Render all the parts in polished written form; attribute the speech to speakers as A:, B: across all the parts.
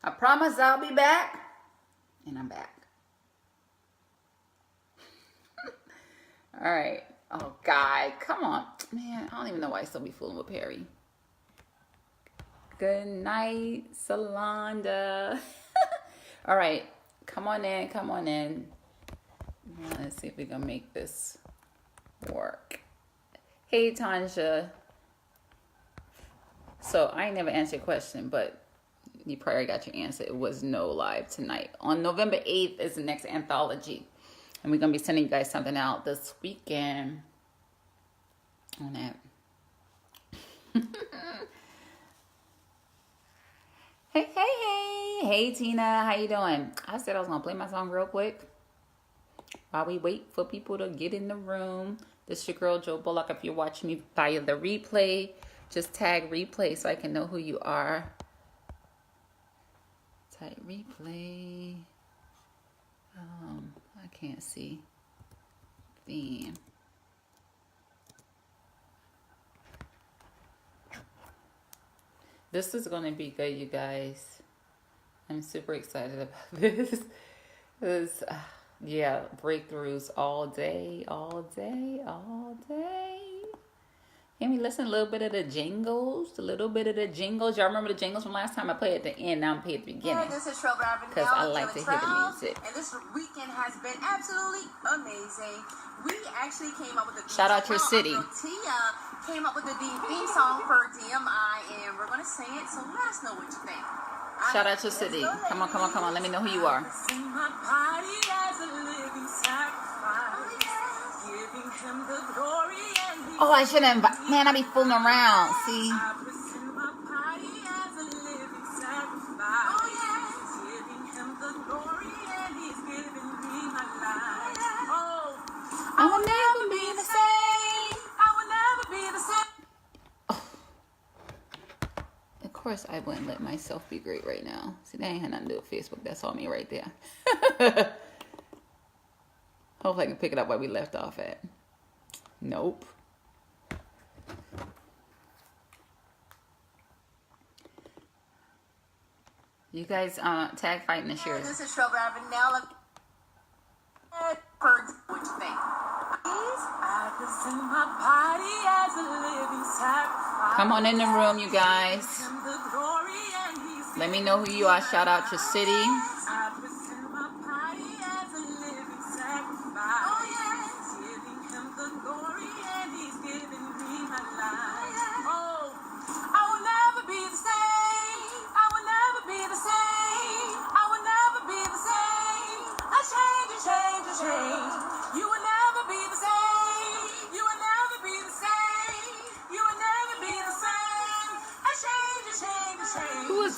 A: I promise I'll be back. And I'm back. All right. Oh, God. Come on. Man, I don't even know why I still be fooling with Perry. Good night, Solanda. All right. Come on in. Come on in. Let's see if we can make this work. Hey, Tanja. So, I ain't never answered your question, but you probably got your answer. It was no live tonight. On November 8th is the next anthology. And we're going to be sending you guys something out this weekend on that. Hey, hey, hey. Hey, Tina. How you doing? I said I was going to play my song real quick while we wait for people to get in the room. This is your girl, Joe Bullock. If you're watching me via the replay, just tag replay so I can know who you are. Tag replay. I can't see. Theme. This is going to be good, you guys. I'm super excited about this. Yeah, breakthroughs all day, all day, all day. Can we listen a little bit of the jingles? Y'all remember the jingles from last time? I played at the end, now I'm playing at the beginning.
B: This is Trevor
A: because I like to hear the music.
B: And this weekend has been absolutely amazing. We actually came up with a
A: shout out your city.
B: Tia came up with the theme song for DMI, and we're gonna sing it. So let us know what you think.
A: Shout out your city. Come on, come on, come on. Let me know who you are.
B: Sing my body as a living sacrifice, giving him the glory.
A: Oh, I shouldn't invite. Man, I be fooling around. See? I will never be the same.
B: I will never be the same.
A: Oh. Of course, I wouldn't let myself be great right now. See, that ain't had nothing to do with Facebook. That's all me right there. Hopefully, I can pick it up where we left off at. Nope. You guys tag fighting this year.
B: This is Trevor Avenella. What you think? I present my body as a living sacrifice.
A: Come on in the room, you guys. Let me know who you are. Shout out your city.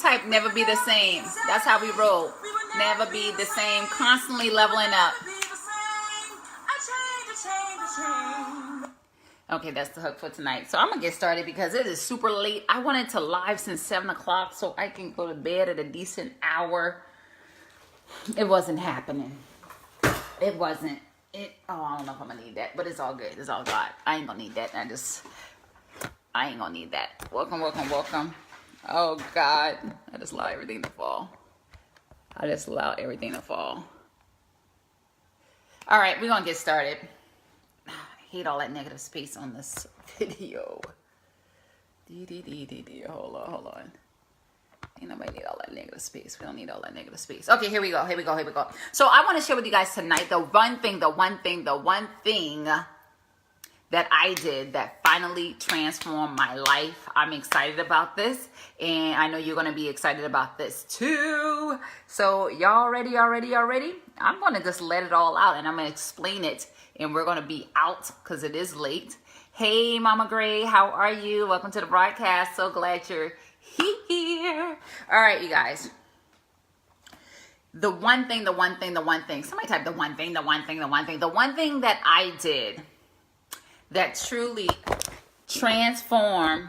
A: Type never be the same. That's how we roll. Never be the same. Constantly leveling up. Okay, that's the hook for tonight. So I'm gonna get started because it is super late. I wanted to live since 7 o'clock so I can go to bed at a decent hour. It wasn't happening. It wasn't. Oh, I don't know if I'm gonna need that, but it's all good. It's all God. I ain't gonna need that. I ain't gonna need that. Welcome, welcome, welcome. Oh, God. I just allow everything to fall. All right, we're going to get started. I hate all that negative space on this video. Hold on. Ain't nobody need all that negative space. We don't need all that negative space. Okay, here we go. So I want to share with you guys tonight the one thing that I did that finally transformed my life. I'm excited about this, and I know you're going to be excited about this too. So y'all ready? I'm going to just let it all out, and I'm going to explain it, and we're going to be out because it is late. Hey, Mama Gray, how are you? Welcome to the broadcast. So glad you're here. All right, you guys. The one thing. Somebody type the one thing. The one thing that I did that truly transformed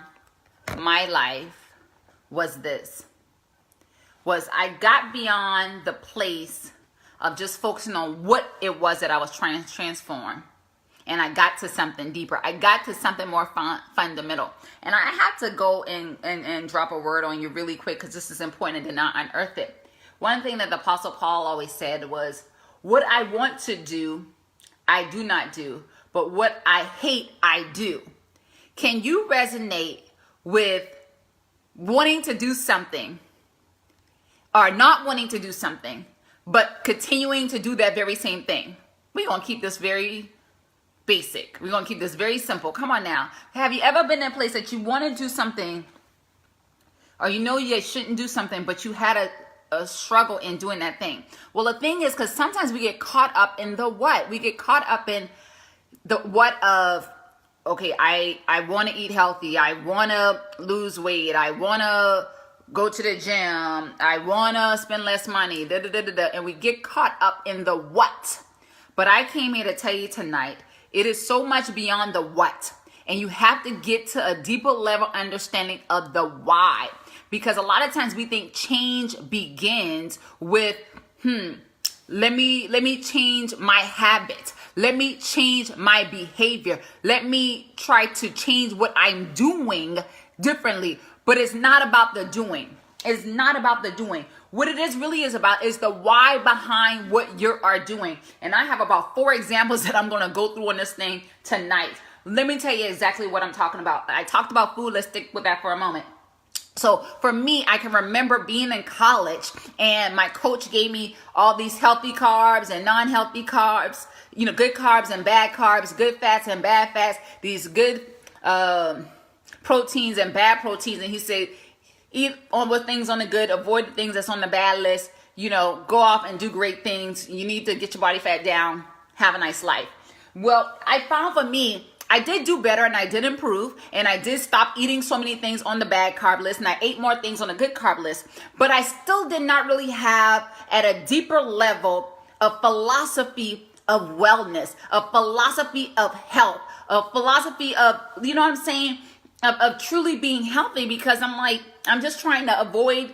A: my life was I got beyond the place of just focusing on what it was that I was trying to transform. and I got to something deeper. I got to something more fundamental. And I have to go and drop a word on you really quick because this is important and did not unearth it. One thing that the Apostle Paul always said was, what I want to do, I do not do, but what I hate, I do. Can you resonate with wanting to do something or not wanting to do something, but continuing to do that very same thing? We're going to keep this very basic. We're going to keep this very simple. Come on now. Have you ever been in a place that you want to do something or you know you shouldn't do something, but you had a struggle in doing that thing? Well, the thing is, because sometimes we get caught up in the what. We get caught up in the what of, okay, I want to eat healthy. I want to lose weight. I want to go to the gym. I want to spend less money. And we get caught up in the what. But I came here to tell you tonight, it is so much beyond the what. And you have to get to a deeper level understanding of the why. Because a lot of times we think change begins with, let me change my habits. Let me change my behavior. Let me try to change what I'm doing differently. But it's not about the doing. It's not about the doing. What it really is about is the why behind what you are doing. And I have about 4 examples that I'm going to go through on this thing tonight. Let me tell you exactly what I'm talking about. I talked about food. Let's stick with that for a moment. So for me, I can remember being in college and my coach gave me all these healthy carbs and non-healthy carbs, good carbs and bad carbs, good fats and bad fats, these good proteins and bad proteins. And he said, eat on what things on the good, avoid the things that's on the bad list, go off and do great things. You need to get your body fat down, have a nice life. Well, I found for me, I did do better and I did improve and I did stop eating so many things on the bad carb list and I ate more things on the good carb list, but I still did not really have at a deeper level a philosophy of wellness, a philosophy of health, a philosophy of, of truly being healthy, because I'm just trying to avoid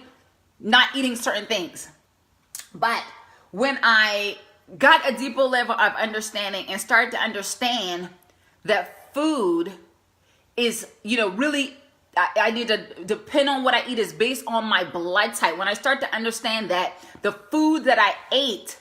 A: not eating certain things. But when I got a deeper level of understanding and started to understand that food is, really, I need to depend on what I eat is based on my blood type. When I start to understand that the food that I ate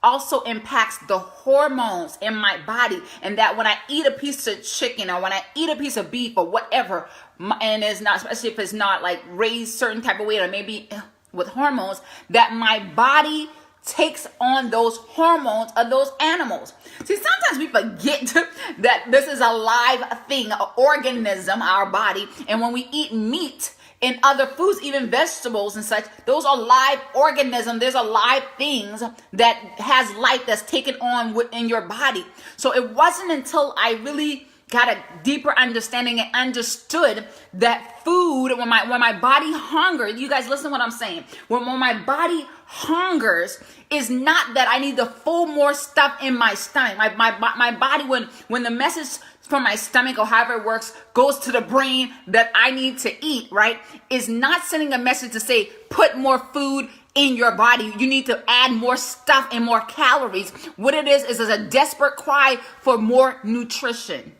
A: also impacts the hormones in my body, and that when I eat a piece of chicken or when I eat a piece of beef or whatever, and it's not, especially if it's not like raised certain type of way or maybe with hormones, that my body takes on those hormones of those animals. See, sometimes we forget that this is a live thing, an organism, our body. And when we eat meat and other foods, even vegetables and such, those are live organisms. There's a live things that has life that's taken on within your body. So it wasn't until I really got a deeper understanding and understood that food, when my body hungers, you guys listen to what I'm saying. When my body hungers, is not that I need to full more stuff in my stomach. My body, when the message from my stomach or however it works goes to the brain that I need to eat, right, is not sending a message to say, put more food in your body. You need to add more stuff and more calories. What it is a desperate cry for more nutrition.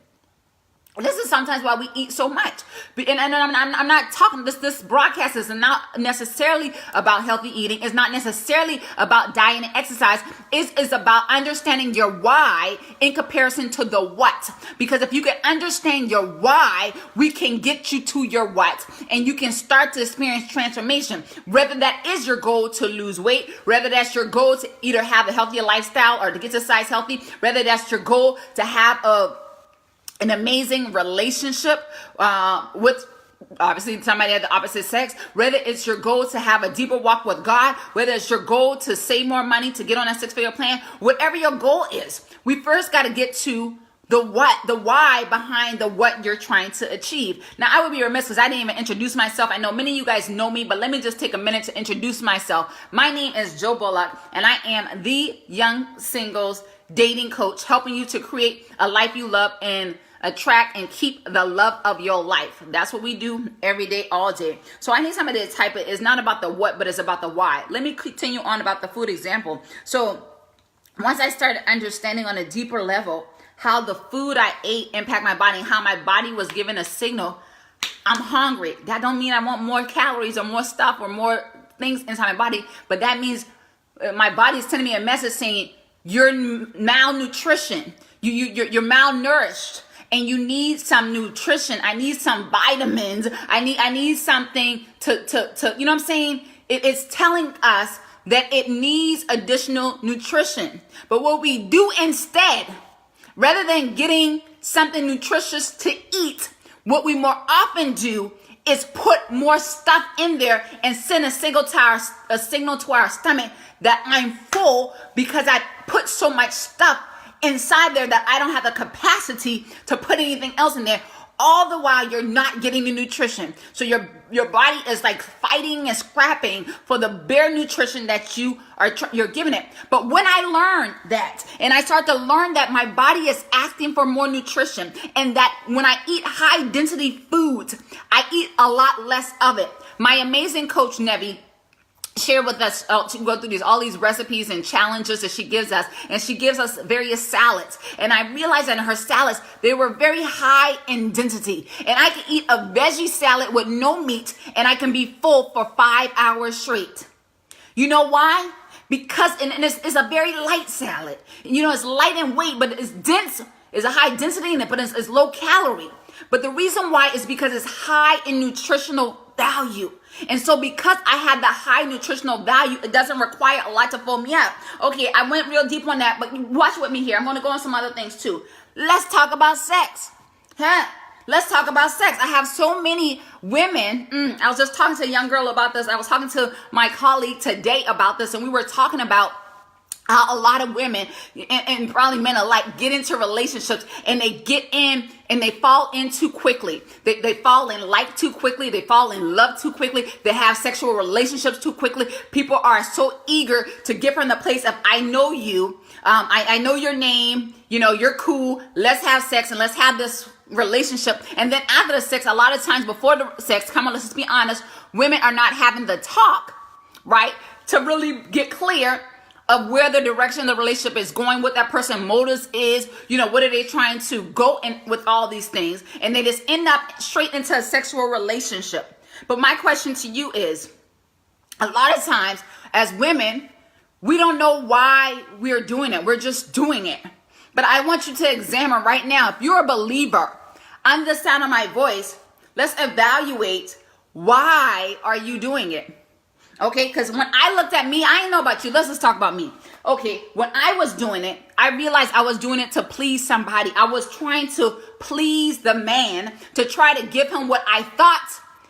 A: This is sometimes why we eat so much. And I'm not talking, this broadcast is not necessarily about healthy eating. It's not necessarily about diet and exercise. It's about understanding your why in comparison to the what. Because if you can understand your why, we can get you to your what. And you can start to experience transformation. Whether that is your goal to lose weight, whether that's your goal to either have a healthier lifestyle or to get your size healthy, whether that's your goal to have an amazing relationship with obviously somebody of the opposite sex, whether it's your goal to have a deeper walk with God, whether it's your goal to save more money to get on a 6-figure plan, whatever your goal is, we first got to get to the what, the why behind the what you're trying to achieve. Now, I would be remiss because I didn't even introduce myself. I know many of you guys know me, but let me just take a minute to introduce myself. My name is Jo Bullock, and I am the young singles dating coach, helping you to create a life you love and attract and keep the love of your life. That's what we do every day, all day. So I need somebody to type it. It's not about the what, but it's about the why. Let me continue on about the food example. So once I started understanding on a deeper level how the food I ate impact my body, and how my body was given a signal. I'm hungry. That don't mean I want more calories or more stuff or more things inside my body, but that means my body is sending me a message saying you're malnutrition. You're malnourished, and you need some nutrition. I need some vitamins. I need something to you know what I'm saying? It's telling us that it needs additional nutrition. But what we do instead, rather than getting something nutritious to eat, what we more often do is put more stuff in there and send a signal to our stomach that I'm full, because I put so much stuff inside there that I don't have the capacity to put anything else in there. All the while you're not getting the nutrition. So your body is like fighting and scrapping for the bare nutrition that you're giving it. But when I learned that, and I start to learn that my body is asking for more nutrition, and that when I eat high density foods, I eat a lot less of it. My amazing coach Nevi share with us to go through all these recipes and challenges that she gives us, and she gives us various salads, and I realized that in her salads they were very high in density, and I can eat a veggie salad with no meat and I can be full for 5 hours straight. You know why? Because and it's a very light salad. You know, it's light in weight, but it's dense. It's a high density in it, but it's low calorie. But the reason why is because it's high in nutritional value. And so because I had the high nutritional value, it doesn't require a lot to fill me up. Okay, I went real deep on that, but watch with me here. I'm going to go on some other things too. Let's talk about sex. Let's talk about sex. I have so many women. I was just talking to a young girl about this. I was talking to my colleague today about this, and we were talking about how a lot of women and probably men alike get into relationships, and they get in and they fall in too quickly. They fall in like too quickly. They fall in love too quickly. They have sexual relationships too quickly. People are so eager to get from the place of, I know you. I know your name. You know, you're cool. Let's have sex and let's have this relationship. And then after the sex, a lot of times before the sex, come on, let's just be honest, women are not having the talk, right, to really get clear of where the direction of the relationship is going, what that person's motives is, you know, what are they trying to go in with all these things, and they just end up straight into a sexual relationship. But my question to you is, a lot of times as women, we don't know why we're doing it. We're just doing it. But I want you to examine right now, if you're a believer, under the sound of my voice, let's evaluate, why are you doing it? Okay, because when I looked at me, I didn't know about you. Let's just talk about me. Okay, when I was doing it, I realized I was doing it to please somebody. I was trying to please the man, to try to give him what I thought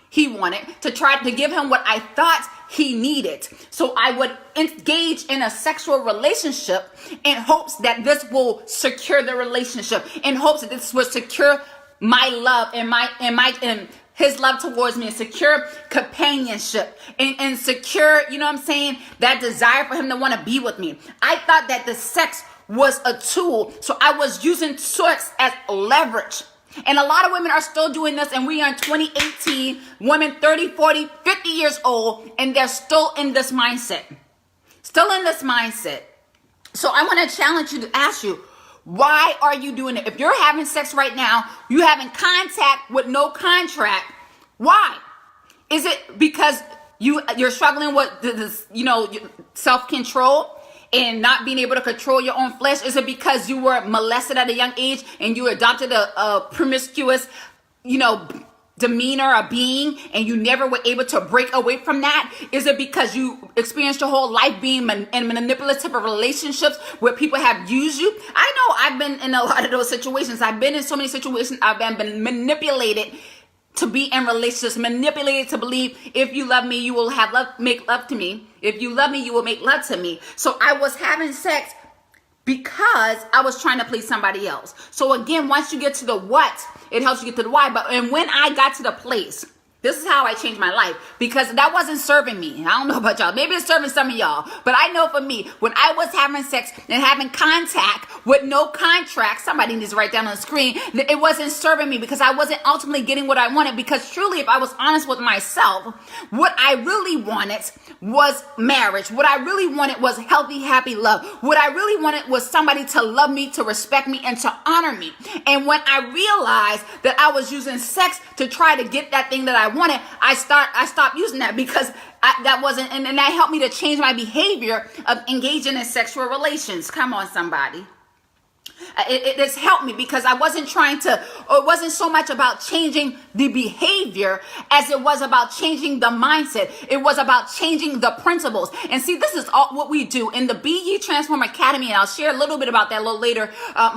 A: he wanted, to try to give him what I thought he needed. So I would engage in a sexual relationship in hopes that this will secure the relationship, in hopes that this will secure my love and his love towards me, and secure companionship, and secure, you know what I'm saying, that desire for him to want to be with me. I thought that the sex was a tool, so I was using sex as leverage. And a lot of women are still doing this, and we are in 2018, women 30, 40, 50 years old, and they're still in this mindset. Still in this mindset. So I want to challenge you to ask you, why are you doing it? If you're having sex right now, you having contact with no contract. Why? Is it because you're struggling with this, you know, self-control and not being able to control your own flesh? Is it because you were molested at a young age and you adopted a promiscuous, you know, demeanor or being, and you never were able to break away from that? Is it because you experienced your whole life being in manipulative relationships where people have used you? I know I've been in a lot of those situations. I've been in so many situations. I've been manipulated to be in relationships, manipulated to believe, if you love me, you will have love, make love to me. If you love me, you will make love to me. So I was having sex because I was trying to please somebody else. So again, once you get to the what, it helps you get to the why. And when I got to the place This is how I changed my life, because that wasn't serving me. I don't know about y'all. Maybe it's serving some of y'all. But I know for me, when I was having sex and having contact with no contract, somebody needs to write down on the screen, it wasn't serving me because I wasn't ultimately getting what I wanted. Because truly, if I was honest with myself, what I really wanted was marriage. What I really wanted was healthy, happy love. What I really wanted was somebody to love me, to respect me, and to honor me. And when I realized that I was using sex to try to get that thing that I wanted, I stopped using that, because that wasn't, and that helped me to change my behavior of engaging in sexual relations. Come on, somebody. It has helped me, because I wasn't trying to, or it wasn't so much about changing the behavior as it was about changing the mindset. It was about changing the principles. And see, this is all what we do in the BYT Transform Academy. And I'll share a little bit about that a little later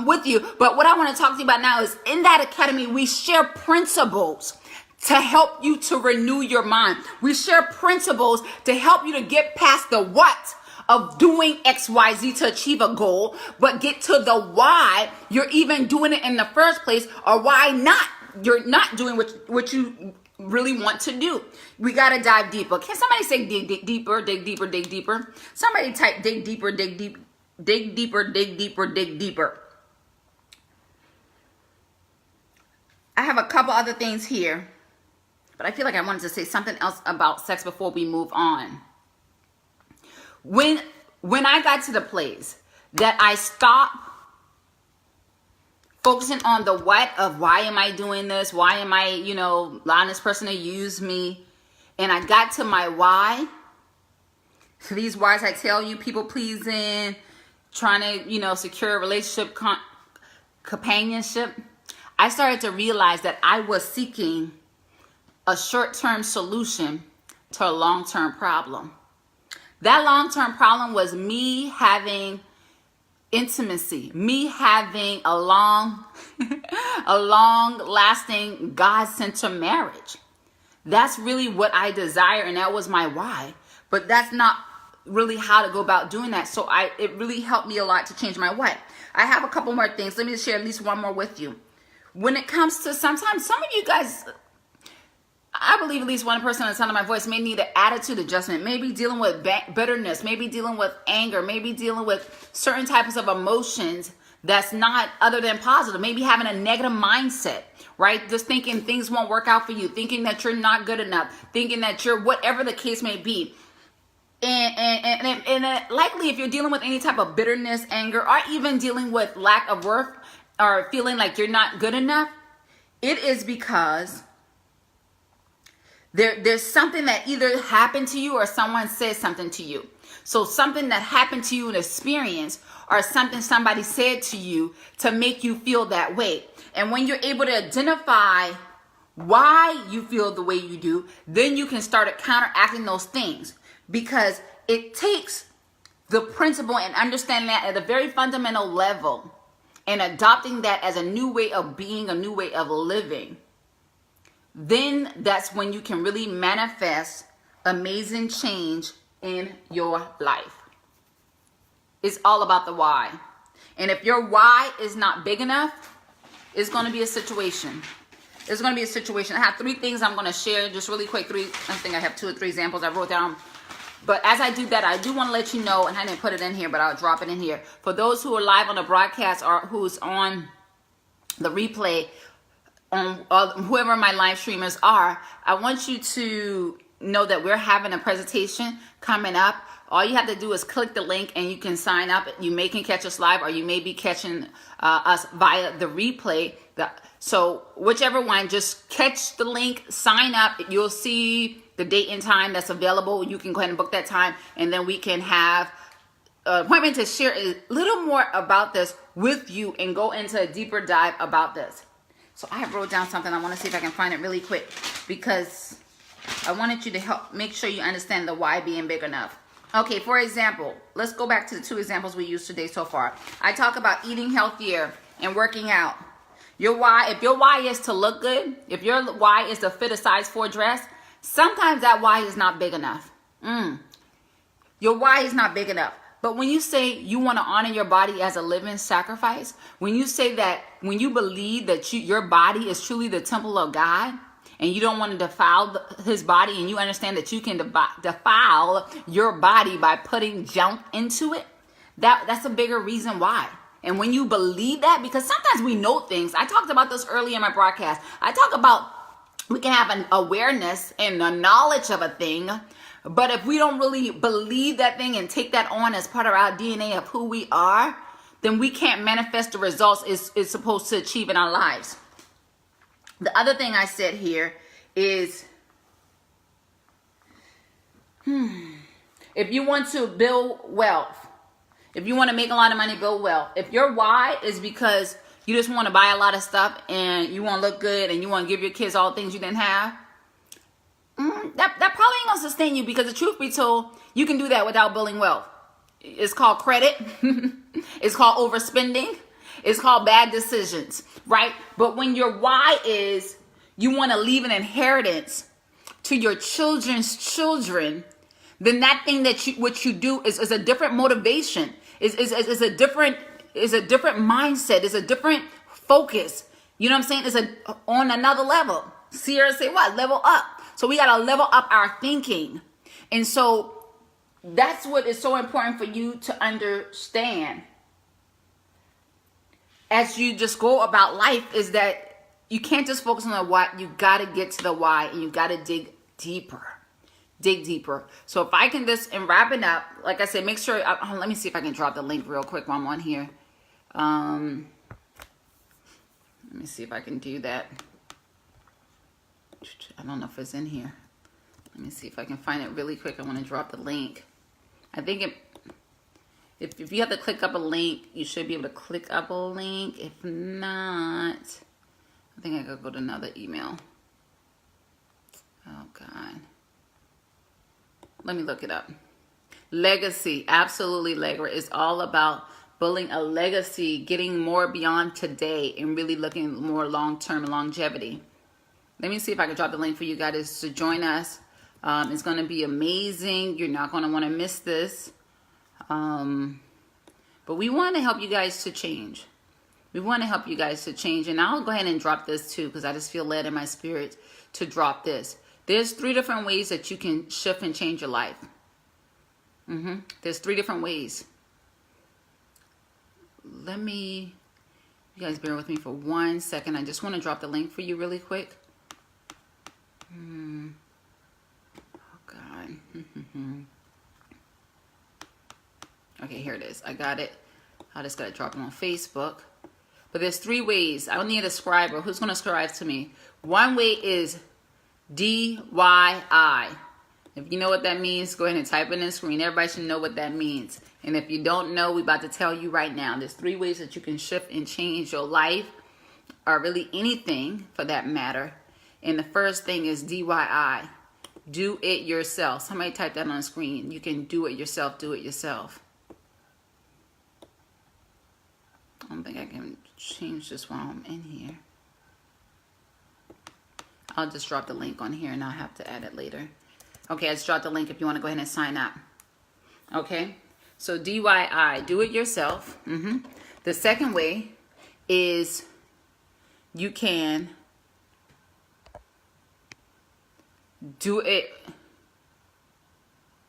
A: with you. But what I want to talk to you about now is, in that academy, we share principles to help you to renew your mind. We share principles to help you to get past the what of doing XYZ to achieve a goal, but get to the why you're even doing it in the first place, or why not you're not doing what you really want to do. We got to dive deeper. Can somebody say dig deeper, dig deeper, dig deeper? Somebody type dig deeper, dig deep, dig deeper, dig deeper, dig deeper. I have a couple other things here, but I feel like I wanted to say something else about sex before we move on. When I got to the place that I stopped focusing on the what of why am I doing this? Why am I, allowing this person to use me? And I got to my why. So these whys I tell you, people pleasing, trying to, secure a relationship, companionship. I started to realize that I was seeking a short-term solution to a long-term problem. That long-term problem was me having intimacy, me having a long-lasting, God-centered marriage. That's really what I desire, and that was my why. But that's not really how to go about doing that. So it really helped me a lot to change my why. I have a couple more things. Let me share at least one more with you. When it comes to, sometimes some of you guys, I believe at least one person on the sound of my voice may need an attitude adjustment, maybe dealing with bitterness, maybe dealing with anger, maybe dealing with certain types of emotions that's not other than positive, maybe having a negative mindset, right? Just thinking things won't work out for you, thinking that you're not good enough, thinking that you're whatever the case may be. And likely if you're dealing with any type of bitterness, anger, or even dealing with lack of worth or feeling like you're not good enough, it is because there's something that either happened to you or someone said something to you. So something that happened to you in experience, or something somebody said to you to make you feel that way. And when you're able to identify why you feel the way you do, then you can start counteracting those things. Because it takes the principle and understanding that at a very fundamental level and adopting that as a new way of being, a new way of living. Then that's when you can really manifest amazing change in your life. It's all about the why. And if your why is not big enough, it's going to be a situation. It's going to be a situation. I have 3 things I'm going to share just really quick. I think I have 2 or 3 examples I wrote down. But as I do that, I do want to let you know, and I didn't put it in here, but I'll drop it in here. For those who are live on the broadcast or who's on the replay, whoever my live streamers are, I want you to know that we're having a presentation coming up. All you have to do is click the link and you can sign up. You may can catch us live, or you may be catching us via the replay. So whichever one, just catch the link, sign up. You'll see the date and time that's available. You can go ahead and book that time, and then we can have an appointment to share a little more about this with you and go into a deeper dive about this. So I have wrote down something. I want to see if I can find it really quick, because I wanted you to help make sure you understand the why being big enough. Okay, for example, let's go back to the 2 examples we used today so far. I talk about eating healthier and working out. Your why, if your why is to look good, if your why is to fit a size 4 dress, sometimes that why is not big enough. Your why is not big enough. But when you say you want to honor your body as a living sacrifice, when you say that, when you believe that your body is truly the temple of God, and you don't want to defile his body, and you understand that you can defile your body by putting junk into it, that's a bigger reason why. And when you believe that, because sometimes we know things. I talked about this earlier in my broadcast. I talk about we can have an awareness and a knowledge of a thing, but if we don't really believe that thing and take that on as part of our DNA of who we are, then we can't manifest the results it's supposed to achieve in our lives. The other thing I said here is, if you want to build wealth, if you want to make a lot of money, build wealth, if your why is because you just want to buy a lot of stuff and you want to look good and you want to give your kids all the things you didn't have, that probably ain't going to sustain you, because the truth be told, you can do that without building wealth. It's called credit. It's called overspending. It's called bad decisions, right? But when your why is you want to leave an inheritance to your children's children, then that thing that what you do is a different motivation, is a different mindset, is a different focus. You know what I'm saying? It's on another level. Sierra say what? Level up. So we got to level up our thinking. And so that's what is so important for you to understand as you just go about life, is that you can't just focus on the what. You got to get to the why, and you got to dig deeper. Dig deeper. So if I can just, and wrap it up, like I said, make sure, let me see if I can drop the link real quick while I'm on here. Let me see if I can do that. I don't know if it's in here. Let me see if I can find it really quick. I want to drop the link. I think if you have to click up a link, you should be able to click up a link. If not, I think I could go to another email. Oh, God. Let me look it up. Legacy. Absolutely, legacy. It's all about building a legacy, getting more beyond today, and really looking more long-term longevity. Let me see if I can drop the link for you guys to join us. It's going to be amazing. You're not going to want to miss this. But we want to help you guys to change. We want to help you guys to change. And I'll go ahead and drop this too, because I just feel led in my spirit to drop this. There's 3 different ways that you can shift and change your life. There's 3 different ways. You guys bear with me for 1 second. I just want to drop the link for you really quick. Oh, God. Okay, here it is. I got it. I just got to drop it on Facebook. But there's 3 ways. I don't need a scriber. Who's going to scribe to me? One way is DYI. If you know what that means, go ahead and type it in the screen. Everybody should know what that means. And if you don't know, we're about to tell you right now. There's 3 ways that you can shift and change your life, or really anything for that matter. And the first thing is DYI. Do it yourself. Somebody type that on the screen. You can do it yourself. Do it yourself. I don't think I can change this while I'm in here. I'll just drop the link on here and I'll have to add it later. Okay, I just dropped the link if you want to go ahead and sign up. Okay, so DYI, do it yourself. The second way is you can do it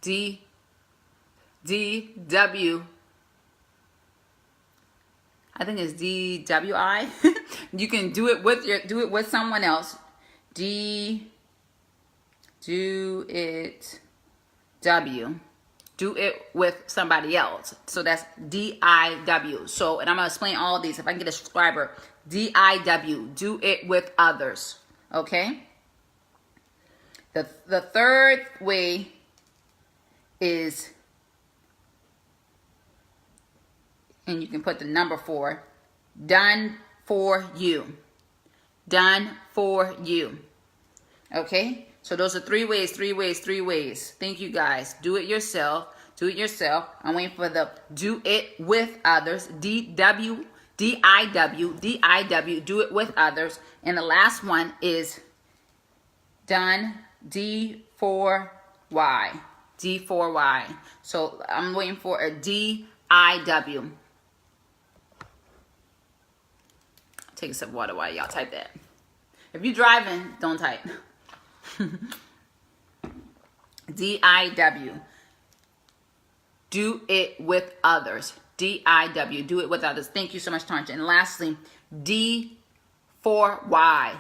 A: DW. I think it's DWI. You can do it with someone else. Do it with somebody else. So that's DIW. So, and I'm gonna explain all of these. If I can get a subscriber, DIW. Do it with others. Okay. The third way is, and you can put the number 4, done for you. Done for you. Okay? So those are 3 ways, 3 ways, 3 ways. Thank you guys. Do it yourself. Do it yourself. I'm waiting for the do it with others. DIW. Do it with others. And the last one is done D4Y. D4Y. So I'm waiting for a DIW. Take a sip of water while y'all type that. If you're driving, don't type. DIW. Do it with others. DIW. Do it with others. Thank you so much, Tanja. And lastly, D for Y.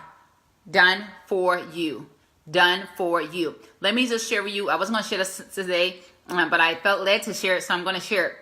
A: Done for you. Done for you. Let me just share with you. I wasn't going to share this today, but I felt led to share it, so I'm going to share it.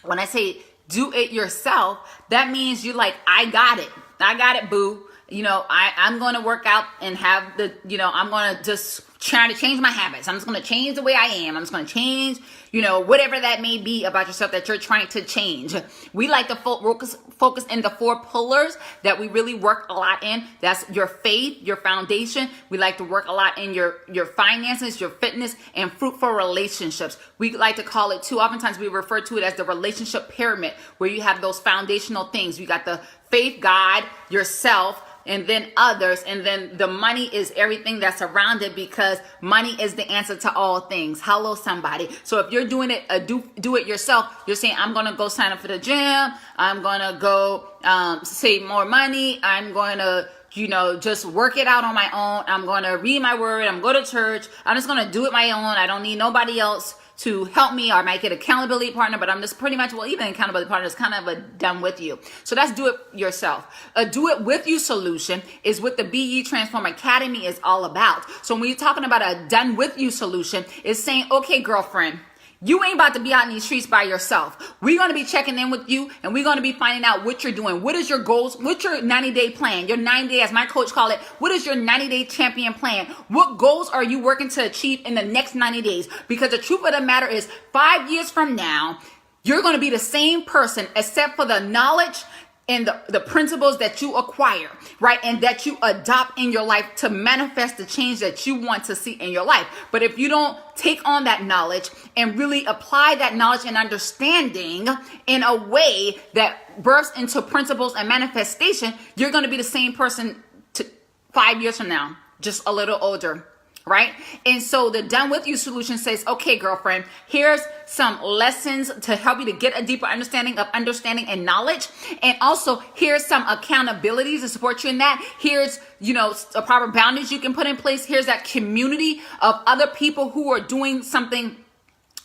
A: When I say do it yourself, that means you're like, I got it. I got it, boo. You know, I'm going to work out and have the, you know, I'm going to just try to change my habits. I'm just going to change the way I am. I'm just going to change, you know, whatever that may be about yourself that you're trying to change. We like to focus in the 4 pillars that we really work a lot in. That's your faith, your foundation. We like to work a lot in your finances, your fitness, and fruitful relationships. We like to call it too. Oftentimes we refer to it as the relationship pyramid, where you have those foundational things. You got the faith, God, yourself, and then others, and then the money is everything that's around it, because money is the answer to all things. Hello, somebody. So if you're doing it, do it yourself. You're saying, I'm going to go sign up for the gym. I'm going to go save more money. I'm going to, you know, just work it out on my own. I'm going to read my word. I'm going to church. I'm just going to do it my own. I don't need nobody else to help me, or I might get an accountability partner, but I'm just pretty much, well, even accountability partner is kind of a done with you. So that's do it yourself. A do it with you solution is what the BE Transform Academy is all about. So when you're talking about a done with you solution, it's saying, okay, girlfriend, you ain't about to be out in these streets by yourself. We're going to be checking in with you, and we're going to be finding out what you're doing. What is your goals? What's your 90-day plan? Your 90-day, as my coach called it, what is your 90-day champion plan? What goals are you working to achieve in the next 90 days? Because the truth of the matter is, 5 years from now, you're going to be the same person, except for the knowledge and the principles that you acquire, right? And that you adopt in your life to manifest the change that you want to see in your life. But if you don't take on that knowledge and really apply that knowledge and understanding in a way that bursts into principles and manifestation, you're going to be the same person 5 years from now, just a little older. Right? And so the done with you solution says, okay, girlfriend, here's some lessons to help you to get a deeper understanding and knowledge. And also here's some accountabilities to support you in that. Here's, you know, a proper boundaries you can put in place. Here's that community of other people who are doing something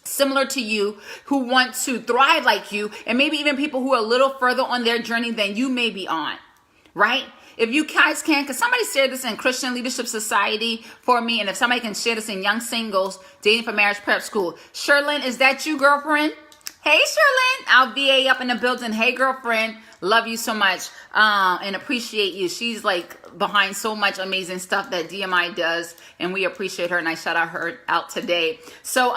A: similar to you, who want to thrive like you, and maybe even people who are a little further on their journey than you may be on. Right? If you guys can somebody share this in Christian Leadership Society for me? And if somebody can share this in Young Singles Dating for Marriage Prep School. Sherlyn, is that you, girlfriend? Hey, Sherlyn. Our VA up in the building. Hey, girlfriend. Love you so much and appreciate you. She's like behind so much amazing stuff that DMI does. And we appreciate her. And I shout out her out today. So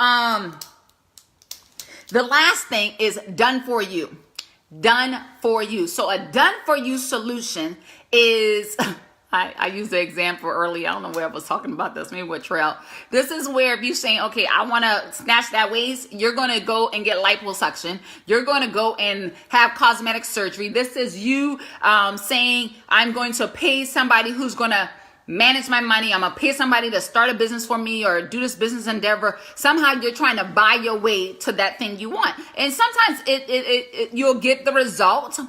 A: the last thing is done for you. Done for you. So a done for you solution is, I used the example earlier. I don't know where I was talking about this, maybe with Trail. This is where if you're saying, okay, I want to snatch that waist, you're going to go and get liposuction. You're going to go and have cosmetic surgery. This is you saying, I'm going to pay somebody who's going to manage my money. I'm going to pay somebody to start a business for me or do this business endeavor. Somehow you're trying to buy your way to that thing you want. And sometimes you'll get the result.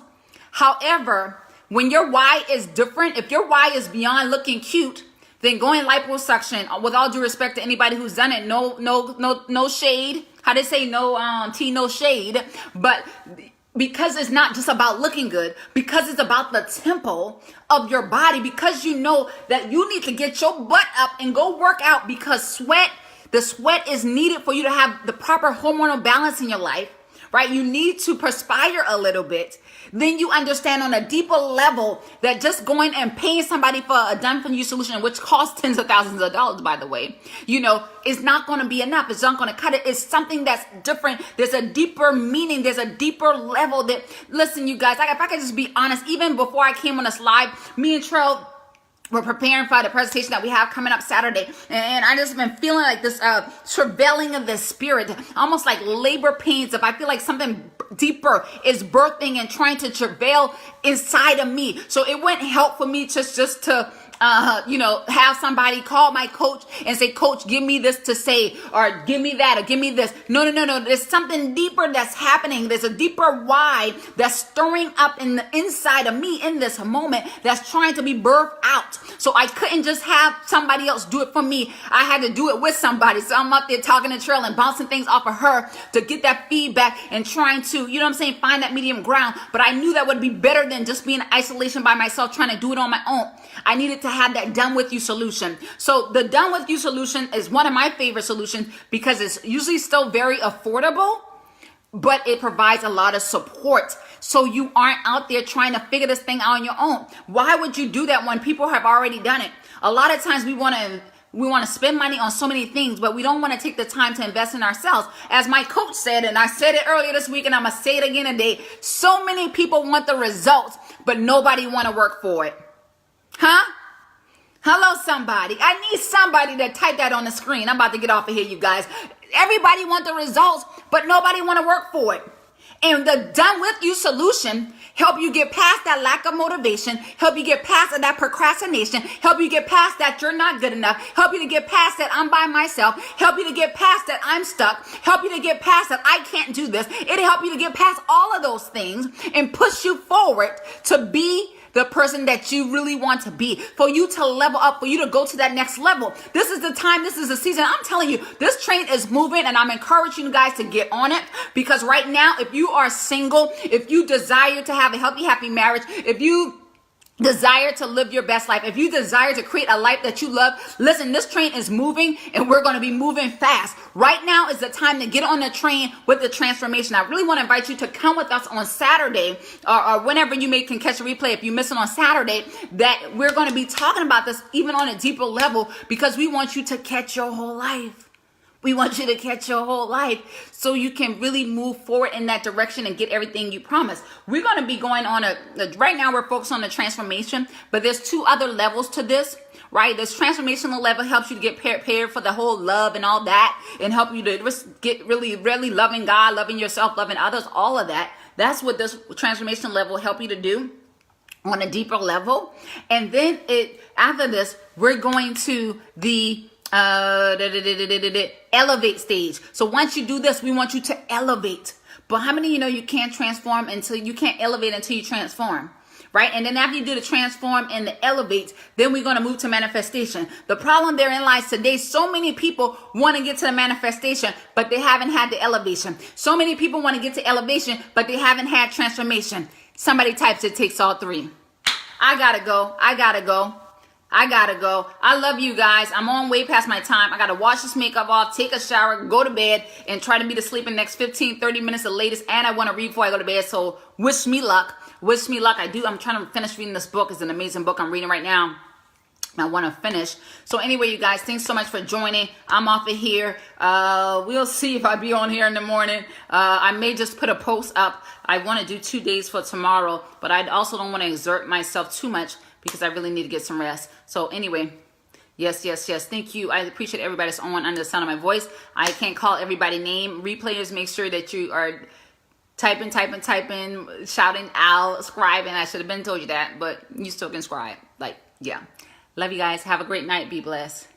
A: However, when your why is different, if your why is beyond looking cute, then going liposuction, with all due respect to anybody who's done it, no shade. How they say no tea, no shade. But because it's not just about looking good, because it's about the tempo of your body, because you know that you need to get your butt up and go work out, because the sweat is needed for you to have the proper hormonal balance in your life, right? You need to perspire a little bit. Then you understand on a deeper level that just going and paying somebody for a done for you solution, which costs tens of thousands of dollars, by the way, you know, is not going to be enough. It's not going to cut it. It's something that's different. There's a deeper meaning. There's a deeper level that, listen, you guys, if I could just be honest, even before I came on this live, me and Trell, we're preparing for the presentation that we have coming up Saturday. And I just been feeling like this travailing of the spirit, almost like labor pains. If I feel like something deeper is birthing and trying to travail inside of me. So it wouldn't help for me just to have somebody call my coach and say, Coach, give me this to say, or give me that, or give me this. No. There's something deeper that's happening. There's a deeper why that's stirring up in the inside of me in this moment that's trying to be birthed out. So I couldn't just have somebody else do it for me. I had to do it with somebody. So I'm up there talking to Trill and bouncing things off of her to get that feedback and trying to, you know what I'm saying, find that medium ground. But I knew that would be better than just being in isolation by myself trying to do it on my own. I needed to have that done with you solution. So the done with you solution is one of my favorite solutions because it's usually still very affordable, but it provides a lot of support. So you aren't out there trying to figure this thing out on your own. Why would you do that when people have already done it? A lot of times we want to spend money on so many things, but we don't want to take the time to invest in ourselves. As my coach said, and I said it earlier this week, and I'm going to say it again today, so many people want the results, but nobody want to work for it. Huh? Hello, somebody. I need somebody to type that on the screen. I'm about to get off of here, you guys. Everybody want the results, but nobody want to work for it. And the done with you solution help you get past that lack of motivation, help you get past that procrastination, help you get past that you're not good enough, help you to get past that I'm by myself, help you to get past that I'm stuck, help you to get past that I can't do this. It'll help you to get past all of those things and push you forward to be the person that you really want to be, for you to level up, for you to go to that next level. This is the time, this is the season. I'm telling you, this train is moving, and I'm encouraging you guys to get on it, because right now, if you are single, if you desire to have a healthy, happy marriage, if you desire to live your best life, if you desire to create a life that you love, listen, this train is moving, and we're going to be moving fast. Right now is the time to get on the train with the transformation. I really want to invite you to come with us on Saturday, or whenever you can catch a replay if you miss it on Saturday, that we're going to be talking about this even on a deeper level, because we want you to catch your whole life. We want you to catch your whole life so you can really move forward in that direction and get everything you promised. We're going to be going on right now we're focused on the transformation, but there's 2 other levels to this, right? This transformational level helps you to get prepared for the whole love and all that, and help you to get really, really loving God, loving yourself, loving others, all of that. That's what this transformation level will help you to do on a deeper level. And then after this, we're going to the elevate stage. So once you do this, we want you to elevate. But how many of you know you can't transform until you can't elevate until you transform, right? And then after you do the transform and the elevate, then we're going to move to manifestation. The problem therein lies today, so many people want to get to the manifestation, but they haven't had the elevation. So many people want to get to elevation, but they haven't had transformation. Somebody types it takes all 3. I gotta go. I love you guys. I'm on way past my time. I got to wash this makeup off, take a shower, go to bed, and try to be to sleep in the next 15, 30 minutes the latest. And I want to read before I go to bed. So wish me luck. Wish me luck. I'm trying to finish reading this book. It's an amazing book I'm reading right now. I want to finish. So anyway, you guys, thanks so much for joining. I'm off of here. We'll see if I'll be on here in the morning. I may just put a post up. I want to do 2 days for tomorrow, but I also don't want to exert myself too much, because I really need to get some rest. So anyway, yes. Thank you. I appreciate everybody that's on under the sound of my voice. I can't call everybody name. Replayers, make sure that you are typing, shouting out, scribing. I should have been told you that, but you still can scribe. Yeah. Love you guys. Have a great night. Be blessed.